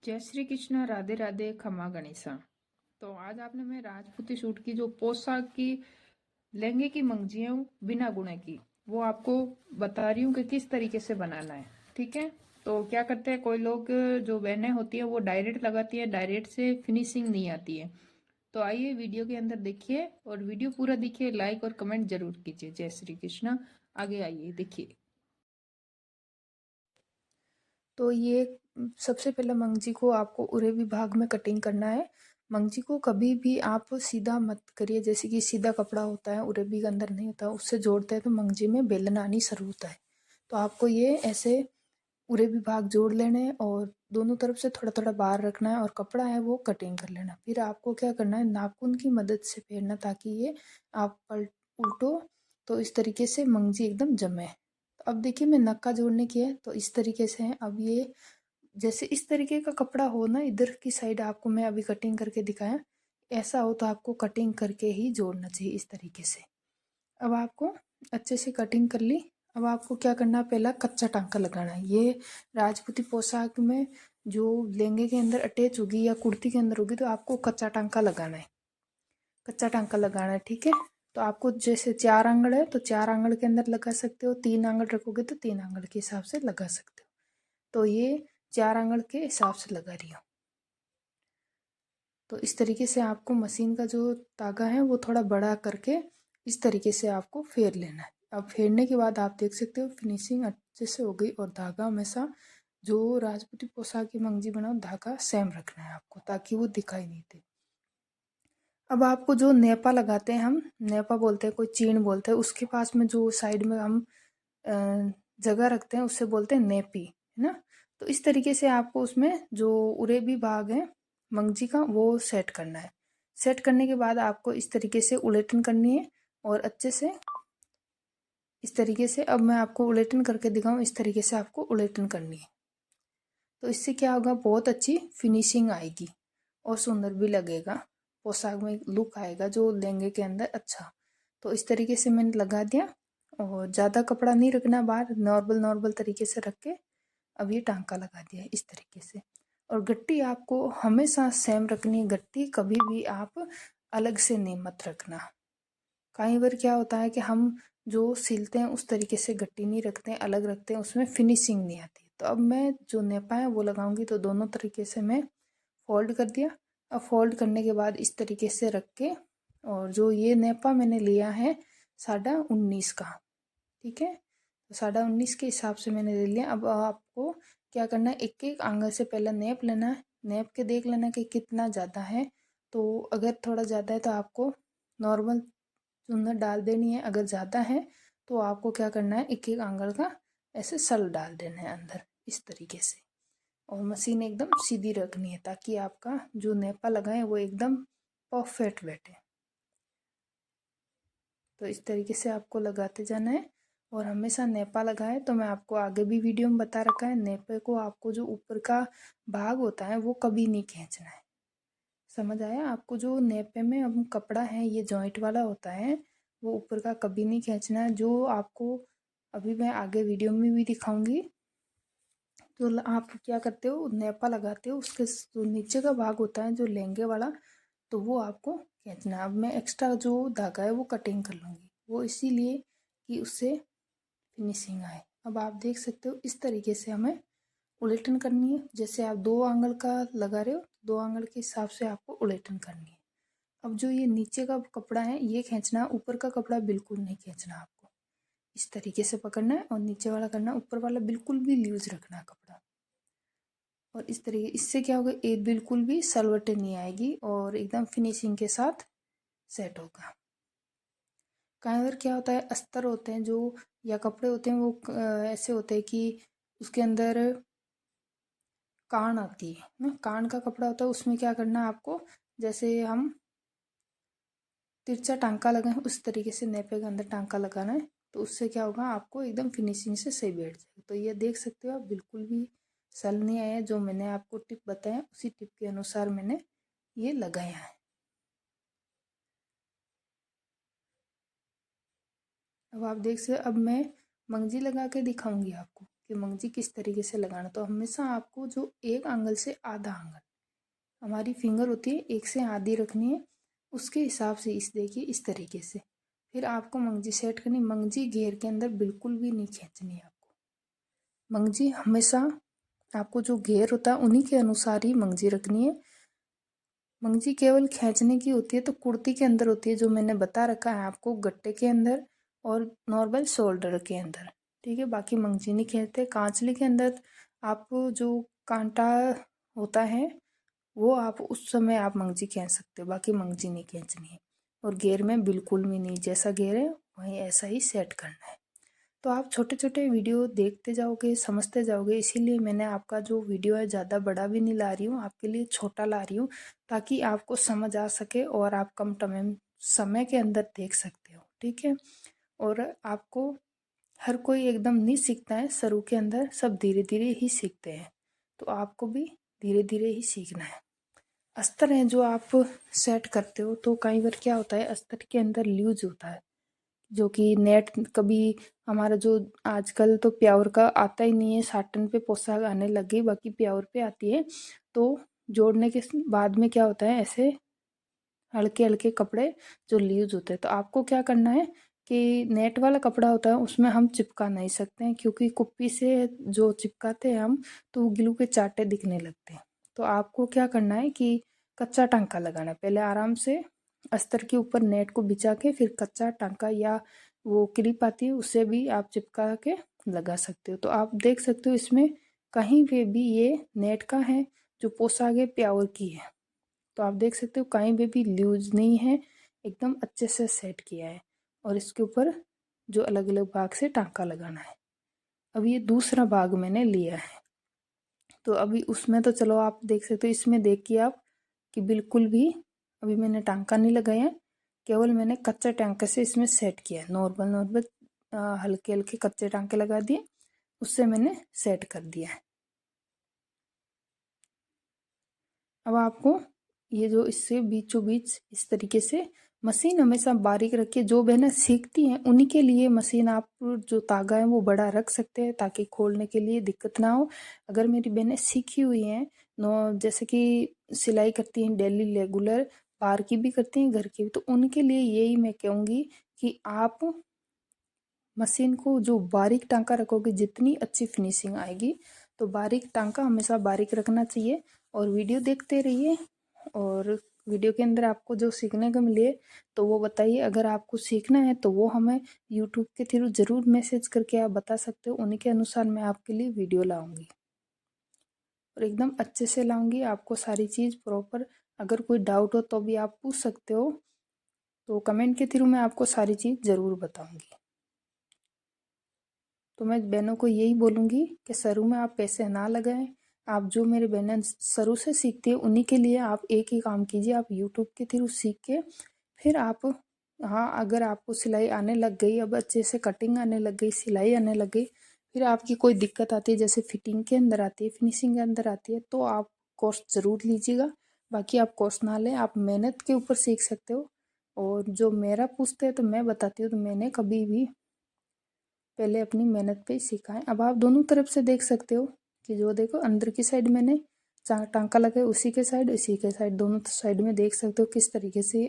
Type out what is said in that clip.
जय श्री कृष्णा, राधे राधे, खमा गणेशा। तो आज आपने मैं राजपूती सूट की जो पोशाक की लहंगे की मंगजी है बिना गुणे की, वो आपको बता रही हूँ कि किस तरीके से बनाना है। ठीक है। तो क्या करते हैं, कोई लोग जो बहनें होती है वो डायरेक्ट लगाती है, डायरेक्ट से फिनिशिंग नहीं आती है। तो आइए वीडियो के अंदर देखिए और वीडियो पूरा देखिए, लाइक और कमेंट जरूर कीजिए। जय श्री कृष्णा। आगे आइए देखिए। तो ये सबसे पहले मंगजी को आपको उरे विभाग में कटिंग करना है। मंगजी को कभी भी आप सीधा मत करिए, जैसे कि सीधा कपड़ा होता है उरे भी अंदर नहीं होता, उससे जोड़ते हैं तो मंगजी में बेलन आनी शुरू होता है। तो आपको ये ऐसे उरे विभाग जोड़ लेने हैं और दोनों तरफ से थोड़ा थोड़ा बाहर रखना है और कपड़ा है वो कटिंग कर लेना। फिर आपको क्या करना है, नाखून की मदद से फेरना ताकि ये आप पलट उल्टो तो इस तरीके से मंगजी एकदम जमे। तो अब देखिए मैं नक्का जोड़ने की है तो इस तरीके से है। अब ये जैसे इस तरीके का कपड़ा हो ना, इधर की साइड आपको मैं अभी कटिंग करके दिखाया, ऐसा हो तो आपको कटिंग करके ही जोड़ना चाहिए इस तरीके से। अब आपको अच्छे से कटिंग कर ली। अब आपको क्या करना है, पहला कच्चा टांका लगाना है। ये राजपूती पोशाक में जो लहंगे के अंदर अटैच होगी या कुर्ती के अंदर होगी तो आपको कच्चा टांका लगाना है। कच्चा टांका लगाना है, ठीक है। तो आपको जैसे 4 आंगल है तो 4 आंगल के अंदर लगा सकते हो, 3 आंगल रखोगे तो 3 आंगल के हिसाब से लगा सकते हो। तो ये 4 आंगल के हिसाब से लगा रही हूँ। तो इस तरीके से आपको मशीन का जो धागा है वो थोड़ा बड़ा करके इस तरीके से आपको फेर लेना है। अब फेरने के बाद आप देख सकते हो फिनिशिंग अच्छे से हो गई। और धागा हमेशा जो राजपूती पोशाक की मंगजी बनाओ धागा सेम रखना है आपको ताकि वो दिखाई नहीं दे। अब आपको जो नेपा लगाते हैं, हम नेपा बोलते हैं, कोई चीन बोलते हैं, उसके पास में जो साइड में हम जगह रखते हैं उससे बोलते हैं नेपी, है ना। तो इस तरीके से आपको उसमें जो उरे भी भाग है मंगजी का वो सेट करना है। सेट करने के बाद आपको इस तरीके से उलटन करनी है और अच्छे से इस तरीके से, अब मैं आपको उलटन करके दिखाऊं, इस तरीके से आपको उलटन करनी है। तो इससे क्या होगा, बहुत अच्छी फिनिशिंग आएगी और सुंदर भी लगेगा, पोशाक में लुक आएगा जो लहंगे के अंदर अच्छा। तो इस तरीके से मैंने लगा दिया और ज़्यादा कपड़ा नहीं रखना बाहर, नॉर्मल नॉर्मल तरीके से रख के अब ये टांका लगा दिया है इस तरीके से। और गट्टी आपको हमेशा सेम रखनी है, गट्टी कभी भी आप अलग से नहीं मत रखना। कई बार क्या होता है कि हम जो सिलते हैं उस तरीके से गट्टी नहीं रखते हैं, अलग रखते हैं, उसमें फिनिशिंग नहीं आती। तो अब मैं जो नेपा है वो लगाऊंगी, तो दोनों तरीके से मैं फोल्ड कर दिया। अब फोल्ड करने के बाद इस तरीके से रख के, और जो ये नेपा मैंने लिया है 19.5 का, ठीक है, तो 19.5 के हिसाब से मैंने ले लिया। अब आपको क्या करना है, एक एक आंगल से पहले नेप लेना है, नेप के देख लेना कि कितना ज़्यादा है। तो अगर थोड़ा ज़्यादा है तो आपको नॉर्मल चुन्नट डाल देनी है, अगर ज़्यादा है तो आपको क्या करना है, एक एक आंगल का ऐसे सल डाल देना है अंदर इस तरीके से। और मशीन एकदम सीधी रखनी है ताकि आपका जो नेपा लगाए वो एकदम परफेक्ट बैठे। तो इस तरीके से आपको लगाते जाना है और हमेशा नेपा लगाए। तो मैं आपको आगे भी वीडियो में बता रखा है, नेपे को आपको जो ऊपर का भाग होता है वो कभी नहीं खींचना है। समझ आया आपको, जो नेपे में अब कपड़ा है ये जॉइंट वाला होता है, वो ऊपर का कभी नहीं खींचना है। जो आपको अभी मैं आगे वीडियो में भी दिखाऊंगी। तो आप क्या करते हो, नेपा लगाते हो, उसके जो नीचे का भाग होता है जो लहंगे वाला, तो वो आपको खींचना है। अब मैं एक्स्ट्रा जो धागा है वो कटिंग कर लूँगी, वो इसीलिए कि उससे फिनिशिंग आए। अब आप देख सकते हो इस तरीके से हमें उलटन करनी है। जैसे आप 2 आंगल का लगा रहे हो, 2 आंगल के हिसाब से आपको उलटन करनी है। अब जो ये नीचे का कपड़ा है ये खींचना है, ऊपर का कपड़ा बिल्कुल नहीं खींचना आपको। इस तरीके से पकड़ना है और नीचे वाला करना है, ऊपर वाला बिल्कुल भी लूज रखना है कपड़ा। और इस तरीके, इससे क्या होगा, ये बिल्कुल भी सलवटें नहीं आएगी और एकदम फिनिशिंग के साथ सेट होगा। कई बार क्या होता है, अस्तर होते हैं जो या कपड़े होते हैं वो ऐसे होते हैं कि उसके अंदर कान आती है ना, कान का कपड़ा होता है, उसमें क्या करना है आपको, जैसे हम तिरछा टांका लगाए उस तरीके से नेपे के अंदर टांका लगाना है। तो उससे क्या होगा, आपको एकदम फिनिशिंग से सही बैठ जाएगा। तो ये देख सकते हो आप, बिल्कुल भी सल नहीं आया। जो मैंने आपको टिप बताया उसी टिप के अनुसार मैंने ये लगाया है। अब आप देख सकते, अब मैं मंगजी लगा के दिखाऊंगी आपको कि मंगजी किस तरीके से लगाना। तो हमेशा आपको जो एक आंगल से आधा आंगल हमारी फिंगर होती है एक से आधी रखनी है, उसके हिसाब से इस देखिए इस तरीके से फिर आपको मंगजी सेट करनी। मंगजी घेर के अंदर बिल्कुल भी नहीं खींचनी है आपको। मंगजी हमेशा आपको जो घेर होता है उन्हीं के अनुसार ही मंगजी रखनी है। मंगजी केवल खींचने की होती है तो कुर्ती के अंदर होती है, जो मैंने बता रखा है आपको, गट्टे के अंदर और नॉर्मल शोल्डर के अंदर, ठीक है। बाकी मंगजी नहीं खींचते। कांचली के अंदर आप जो कांटा होता है वो आप उस समय आप मंगजी खींच सकते हो, बाकी मंगजी नहीं खींचनी है। और घेर में बिल्कुल भी नहीं, जैसा घेर है वहीं ऐसा ही सेट करना है। तो आप छोटे छोटे वीडियो देखते जाओगे, समझते जाओगे, इसीलिए मैंने आपका जो वीडियो है ज़्यादा बड़ा भी नहीं ला रही हूँ, आपके लिए छोटा ला रही हूँ ताकि आपको समझ आ सके और आप कम समय के अंदर देख सकते हो, ठीक है। और आपको हर कोई एकदम नहीं सीखता है, शुरू के अंदर सब धीरे धीरे ही सीखते हैं, तो आपको भी धीरे धीरे ही सीखना है। अस्तर है जो आप सेट करते हो तो कई बार क्या होता है, अस्तर के अंदर ल्यूज होता है, जो कि नेट कभी हमारा जो आजकल तो प्योर का आता ही नहीं है, साटन पे पोशाक आने लगी, बाकी प्योर पे आती है। तो जोड़ने के बाद में क्या होता है, ऐसे हल्के हल्के कपड़े जो ल्यूज होते हैं, तो आपको क्या करना है कि नेट वाला कपड़ा होता है उसमें हम चिपका नहीं सकते हैं, क्योंकि कुप्पी से जो चिपकाते हैं हम तो वो ग्लू के चाटे दिखने लगते हैं। तो आपको क्या करना है कि कच्चा टांका लगाना है। पहले आराम से अस्तर के ऊपर नेट को बिछा के फिर कच्चा टांका या वो क्लिप आती है उससे भी आप चिपका के लगा सकते हो। तो आप देख सकते हो इसमें कहीं पे भी ये नेट का है, जो पोशाक है प्योर की है। तो आप देख सकते हो कहीं पे भी लूज नहीं है, एकदम अच्छे से सेट किया है। और इसके ऊपर जो अलग अलग भाग से टांका लगाना है। अब ये दूसरा भाग मैंने लिया है, तो अभी उसमें तो चलो आप देख सकते हो, इसमें देखिए आप कि बिल्कुल भी अभी मैंने टांका नहीं लगाया है, केवल मैंने कच्चे टांके से इसमें सेट किया है। नॉर्मल नॉर्मल हल्के हल्के कच्चे टांके लगा दिए, उससे मैंने सेट कर दिया है। अब आपको ये जो इससे बीचों बीच इस तरीके से मशीन हमेशा बारीक रखिए। जो बहनें सीखती हैं उन्हीं के लिए मशीन आप जो तागा है वो बड़ा रख सकते हैं ताकि खोलने के लिए दिक्कत ना हो। अगर मेरी बहनें सीखी हुई हैं जैसे कि सिलाई करती हैं डेली रेगुलर, बाहर की भी करती हैं घर की भी, तो उनके लिए यही मैं कहूँगी कि आप मशीन को जो बारीक टांका रखोगे जितनी अच्छी फिनिशिंग आएगी। तो बारीक टांका हमेशा बारीक रखना चाहिए। और वीडियो देखते रहिए, और वीडियो के अंदर आपको जो सीखने को मिले तो वो बताइए। अगर आपको सीखना है तो वो हमें यूट्यूब के थ्रू ज़रूर मैसेज करके आप बता सकते हो, उन्हीं के अनुसार मैं आपके लिए वीडियो लाऊंगी और एकदम अच्छे से लाऊंगी आपको सारी चीज़ प्रॉपर। अगर कोई डाउट हो तो भी आप पूछ सकते हो, तो कमेंट के थ्रू मैं आपको सारी चीज़ ज़रूर बताऊंगी। तो मैं बहनों को यही बोलूँगी कि शुरू में आप पैसे ना लगाएं। आप जो मेरे बहनें शुरू से सीखती है उन्हीं के लिए आप एक ही काम कीजिए, आप यूट्यूब के थ्रू सीख के फिर आप, हाँ अगर आपको सिलाई आने लग गई, अब अच्छे से कटिंग आने लग गई, सिलाई आने लग गई, फिर आपकी कोई दिक्कत आती है जैसे फिटिंग के अंदर आती है, फिनिशिंग के अंदर आती है, तो आप कोर्स ज़रूर लीजिएगा। बाकी आप कोर्स ना लें, आप मेहनत के ऊपर सीख सकते हो। और जो मेरा पूछते हैं तो मैं बताती हूँ, तो मैंने कभी भी पहले अपनी मेहनत पे ही सीखा है। अब आप दोनों तरफ से देख सकते हो कि जो देखो अंदर की साइड मैंने टांका लगा है, उसी के साइड दोनों साइड में देख सकते हो किस तरीके से